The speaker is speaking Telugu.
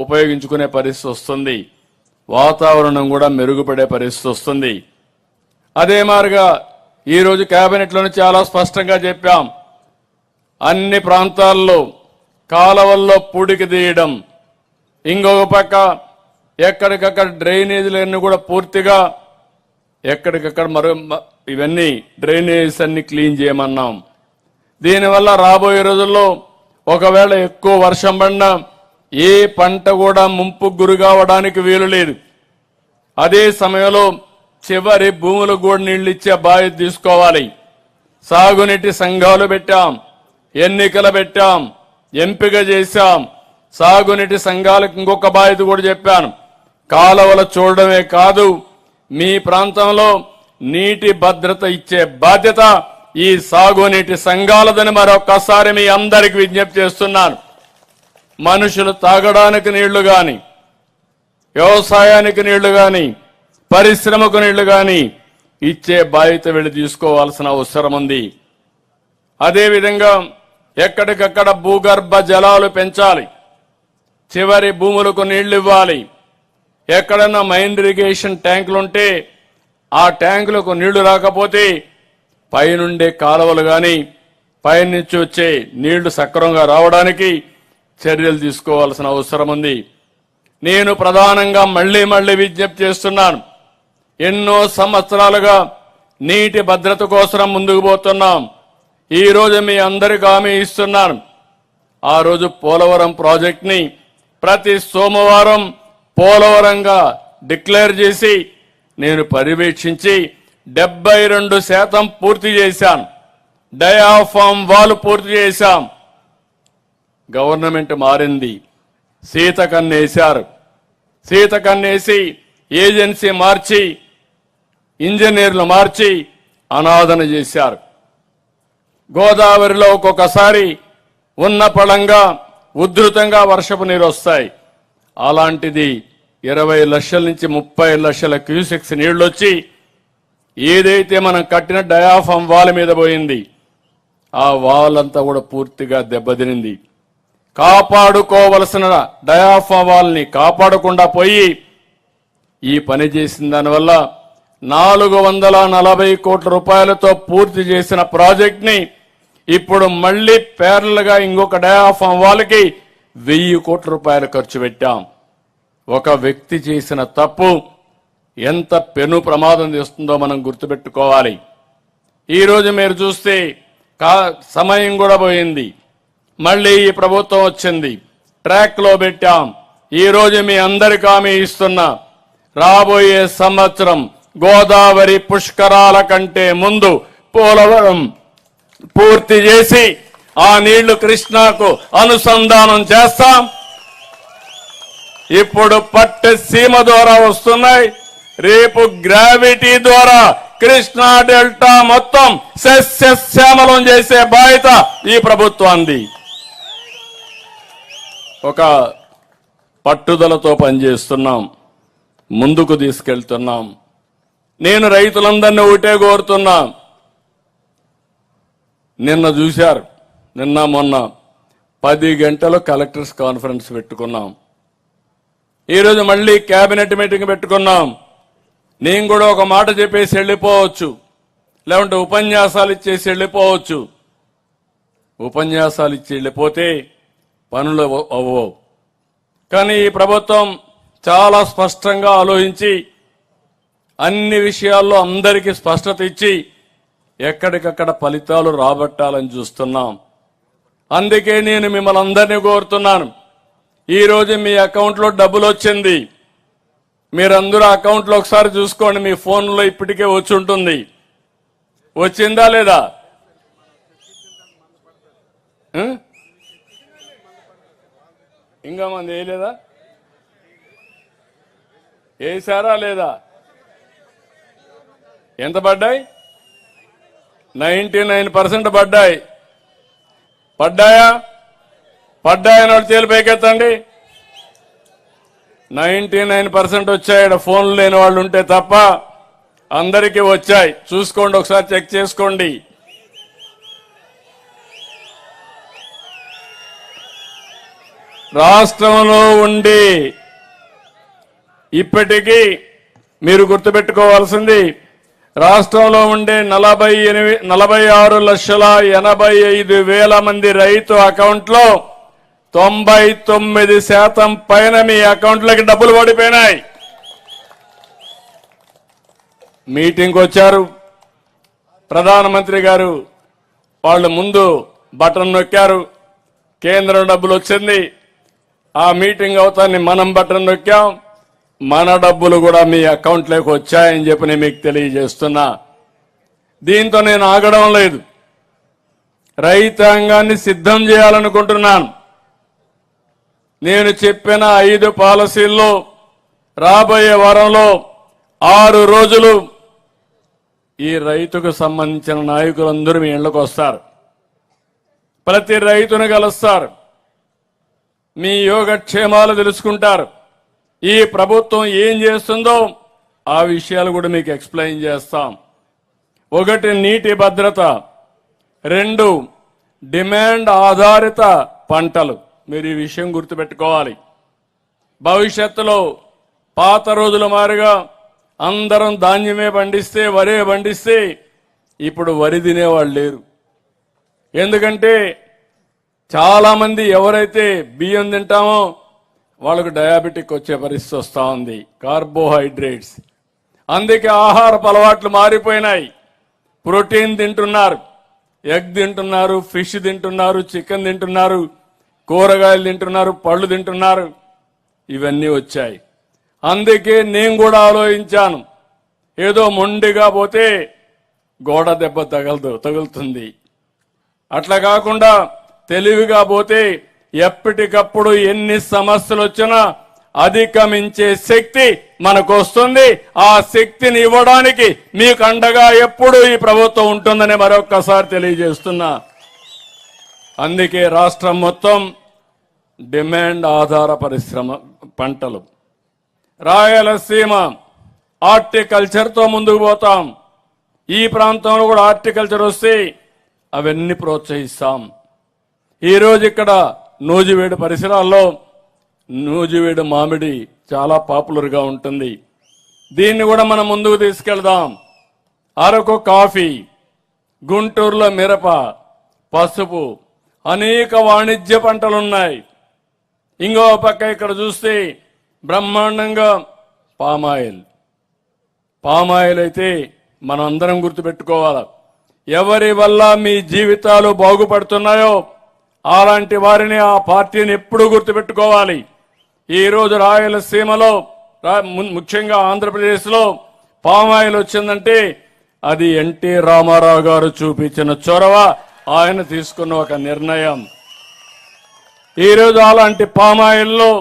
ఉపయోగించుకునే పరిస్థితి వస్తుంది. వాతావరణం కూడా మెరుగుపడే పరిస్థితి వస్తుంది. అదే మాదిరిగా ఈరోజు కేబినెట్లోనే చాలా స్పష్టంగా చెప్పాం. అన్ని ప్రాంతాల్లో కాలవల్లో పూడికి తీయడం, ఇంకొక పక్క ఎక్కడికక్కడ డ్రైనేజీలన్నీ కూడా పూర్తిగా ఎక్కడికక్కడ ఇవన్నీ డ్రైనేజెస్ అన్ని క్లీన్ చేయమన్నాం. దీనివల్ల రాబోయే రోజుల్లో ఒకవేళ ఎక్కువ వర్షం పడినా ఏ పంట కూడా ముంపుకు గురి కావడానికి వీలు లేదు. అదే సమయంలో చివరి భూములకు కూడా నీళ్లు ఇచ్చే బాధ్యత తీసుకోవాలి. సాగునీటి సంఘాలు పెట్టాం, ఎన్నికలు పెట్టాం, ఎంపిక చేశాం. సాగునీటి సంఘాలకు ఇంకొక బాధ్యత కూడా చెప్పాను. కాలువలు చూడడమే కాదు, మీ ప్రాంతంలో నీటి భద్రత ఇచ్చే బాధ్యత ఈ సాగునీటి సంఘాలదని మరొకసారి మీ అందరికి విజ్ఞప్తి చేస్తున్నాను. మనుషులు తాగడానికి నీళ్లు గాని, వ్యవసాయానికి నీళ్లు గాని, పరిశ్రమకు నీళ్లు గాని ఇచ్చే బాధ్యత వీళ్ళు తీసుకోవాల్సిన అవసరం ఉంది. అదేవిధంగా ఎక్కడికక్కడ భూగర్భ జలాలు పెంచాలి, చివరి భూములకు నీళ్లు ఇవ్వాలి. ఎక్కడన్నా మైన్ ఇరిగేషన్ ట్యాంకులుంటే ఆ ట్యాంకులకు నీళ్లు రాకపోతే పైనుండే కాలువలు గాని పైనుంచి వచ్చే నీళ్లు సక్రమంగా రావడానికి చర్యలు తీసుకోవాల్సిన అవసరం ఉంది. నేను ప్రధానంగా మళ్లీ విజ్ఞప్తి చేస్తున్నాను. ఎన్నో సంవత్సరాలుగా నీటి భద్రత కోసం ముందుకు పోతున్నాం. ఈ రోజు మీ అందరికీ హామీ ఇస్తున్నాను. ఆ రోజు పోలవరం ప్రాజెక్ట్ ని ప్రతి సోమవారం పోలవరంగా డిక్లేర్ చేసి నేను పర్యవేక్షించి 72% పూర్తి చేశాను. డయాఫామ్ వాల్ పూర్తి చేశాం. గవర్నమెంట్ మారింది, సీతకన్నేశారు. సీతకన్నేసి ఏజెన్సీ మార్చి, ఇంజనీర్లు మార్చి అనాదన చేశారు. గోదావరిలో ఒక్కొక్కసారి ఉన్న పళంగా ఉధృతంగా వర్షపు నీరు వస్తాయి. అలాంటిది 20 లక్షల నుంచి 30 లక్షల క్యూసెక్స్ నీళ్లు వచ్చి ఏదైతే మనం కట్టిన డయాఫామ్ వాల్ మీద పోయింది, ఆ వాల్ అంతా కూడా పూర్తిగా దెబ్బతినింది. కాపాడుకోవలసిన డయాఫామ్ వాల్ ని కాపాడకుండా పోయి ఈ పని చేసిన దానివల్ల 440 కోట్ల రూపాయలతో పూర్తి చేసిన ప్రాజెక్ట్ ని ఇప్పుడు మళ్లీ ప్యారల్ గా ఇంకొక డయాఫామ్ వాల్ కి 1000 కోట్ల రూపాయలు ఖర్చు పెట్టాం. ఒక వ్యక్తి చేసిన తప్పు ఎంత పెను ప్రమాదం తెస్తుందో మనం గుర్తుపెట్టుకోవాలి. ఈ రోజు మీరు చూస్తే సమయం కూడా పోయింది. మళ్లీ ఈ ప్రభుత్వం వచ్చింది, ట్రాక్ లో పెట్టాం. ఈ రోజు మీ అందరికీ హామీ ఇస్తున్నా, రాబోయే సంవత్సరం గోదావరి పుష్కరాల కంటే ముందు పోలవరం పూర్తి చేసి ఆ నీళ్లు కృష్ణాకు అనుసంధానం చేస్తాం. ఇప్పుడు పట్టె సీమ ద్వారా వస్తున్నాయి, రేపు గ్రావిటీ ద్వారా కృష్ణా డెల్టా మొత్తం సస్యశ్యామలం చేసే బాధ్యత ఈ ప్రభుత్వాన్ని. ఒక పట్టుదలతో పనిచేస్తున్నాం, ముందుకు తీసుకెళ్తున్నాం. నేను రైతులందరినీ ఒకటే కోరుతున్నా. నిన్న చూశారు, నిన్న మొన్న 10 గంటలు కలెక్టర్స్ కాన్ఫరెన్స్ పెట్టుకున్నాం. ఈరోజు మళ్లీ కేబినెట్ మీటింగ్ పెట్టుకున్నాం. నేను కూడా ఒక మాట చెప్పేసి వెళ్ళిపోవచ్చు, లేకుంటే ఉపన్యాసాలు ఇచ్చేసి వెళ్ళిపోవచ్చు. ఉపన్యాసాలు ఇచ్చి వెళ్ళిపోతే పనులు అవ్వవు. కానీ ఈ ప్రభుత్వం చాలా స్పష్టంగా ఆలోచించి అన్ని విషయాల్లో అందరికీ స్పష్టత ఇచ్చి ఎక్కడికక్కడ ఫలితాలు రాబట్టాలని చూస్తున్నాం. అందుకే నేను మిమ్మల్ని అందరినీ కోరుతున్నాను, ఈ రోజు మీ అకౌంట్లో డబ్బులు వచ్చింది. మీరందరూ అకౌంట్లో ఒకసారి చూసుకోండి, మీ ఫోన్లో ఇప్పటికే వచ్చి ఉంటుంది. వచ్చిందా లేదా? ఇంకా మంది వేయలేదా? వేసారా లేదా? ఎంత పడ్డాయి? 99% పడ్డాయి. పడ్డాయా? పడ్డాయని వాళ్ళు తేలి పైకెత్తండి. 99% వచ్చాయి. ఫోన్లు లేని వాళ్ళు ఉంటే తప్ప అందరికీ వచ్చాయి. చూసుకోండి, ఒకసారి చెక్ చేసుకోండి. రాష్ట్రంలో ఉండి ఇప్పటికీ మీరు గుర్తుపెట్టుకోవాల్సింది రాష్ట్రంలో ఉండే 46,85,000 మంది రైతు అకౌంట్లో 99% పైన మీ అకౌంట్లోకి డబ్బులు పడిపోయినాయి. మీటింగ్కి వచ్చారు ప్రధానమంత్రి గారు, వాళ్ళు ముందు బటన్ నొక్కారు, కేంద్రం డబ్బులు వచ్చింది. ఆ మీటింగ్ అవుతాన్ని మనం బటన్ నొక్కాం, మన డబ్బులు కూడా మీ అకౌంట్లోకి వచ్చాయని చెప్పి నేను మీకు తెలియజేస్తున్నా. దీంతో నేను ఆగడం లేదు, రైతాంగాన్ని సిద్ధం చేయాలనుకుంటున్నాను. నేను చెప్పిన 5 పాలసీల్లో రాబోయే వారంలో 6 రోజులు ఈ రైతుకు సంబంధించిన నాయకులందరూ మీ ఇళ్లకు వస్తారు, ప్రతి రైతును కలుస్తారు, మీ యోగక్షేమాలు తెలుసుకుంటారు, ఈ ప్రభుత్వం ఏం చేస్తుందో ఆ విషయాలు కూడా మీకు ఎక్స్ప్లెయిన్ చేస్తాం. 1 నీటి భద్రత, 2 డిమాండ్ ఆధారిత పంటలు. మీరు ఈ విషయం గుర్తుపెట్టుకోవాలి. భవిష్యత్తులో పాత రోజుల మాదిరిగా అందరం ధాన్యమే పండిస్తే, వరే పండిస్తే ఇప్పుడు వరి తినేవాళ్ళు లేరు. ఎందుకంటే చాలా మంది ఎవరైతే బియ్యం తింటామో వాళ్ళకు డయాబెటిక్ వచ్చే పరిస్థితి వస్తూ ఉంది, కార్బోహైడ్రేట్స్. అందుకే ఆహారపు అలవాట్లు మారిపోయినాయి. ప్రోటీన్ తింటున్నారు, ఎగ్ తింటున్నారు, ఫిష్ తింటున్నారు, చికెన్ తింటున్నారు, కూరగాయలు తింటున్నారు, పళ్ళు తింటున్నారు, ఇవన్నీ వచ్చాయి. అందుకే నేను కూడా ఆలోచించాను, ఏదో మొండిగా పోతే గోడ దెబ్బ తగులుతుంది, అట్లా కాకుండా తెలివిగా పోతే ఎప్పటికప్పుడు ఎన్ని సమస్యలు వచ్చినా అధిగమించే శక్తి మనకు వస్తుంది. ఆ శక్తిని ఇవ్వడానికి మీకు అండగా ఎప్పుడూ ఈ ప్రభుత్వం ఉంటుందని మరొక్కసారి తెలియజేస్తున్నా. అందుకే రాష్ట్రం మొత్తం డిమాండ్ ఆధార పరిశ్రమ పంటలు, రాయలసీమ హార్టికల్చర్తో ముందుకు పోతాం. ఈ ప్రాంతంలో కూడా హార్టికల్చర్ వస్తే అవన్నీ ప్రోత్సహిస్తాం. ఈరోజు ఇక్కడ నూజివేడు పరిసరాల్లో నూజివేడు మామిడి చాలా పాపులర్గా ఉంటుంది, దీన్ని కూడా మనం ముందుకు తీసుకెళ్దాం. అరకు కాఫీ, గుంటూరులో మిరప, పసుపు, అనేక వాణిజ్య పంటలున్నాయి. ఇంకో పక్క ఇక్కడ చూస్తే బ్రహ్మాండంగా పామాయిల్ అయితే మనం అందరం గుర్తుపెట్టుకోవాలి. ఎవరి వల్ల మీ జీవితాలు బాగుపడుతున్నాయో అలాంటి వారిని, ఆ పార్టీని ఎప్పుడూ గుర్తుపెట్టుకోవాలి. ఈరోజు రాయలసీమలో ముఖ్యంగా ఆంధ్రప్రదేశ్లో పామాయిల్ వచ్చిందంటే అది ఎన్టీ రామారావు గారు చూపించిన చొరవ, ఆయన తీసుకున్న ఒక నిర్ణయం. ఈరోజు అలాంటి పామాయిల్లో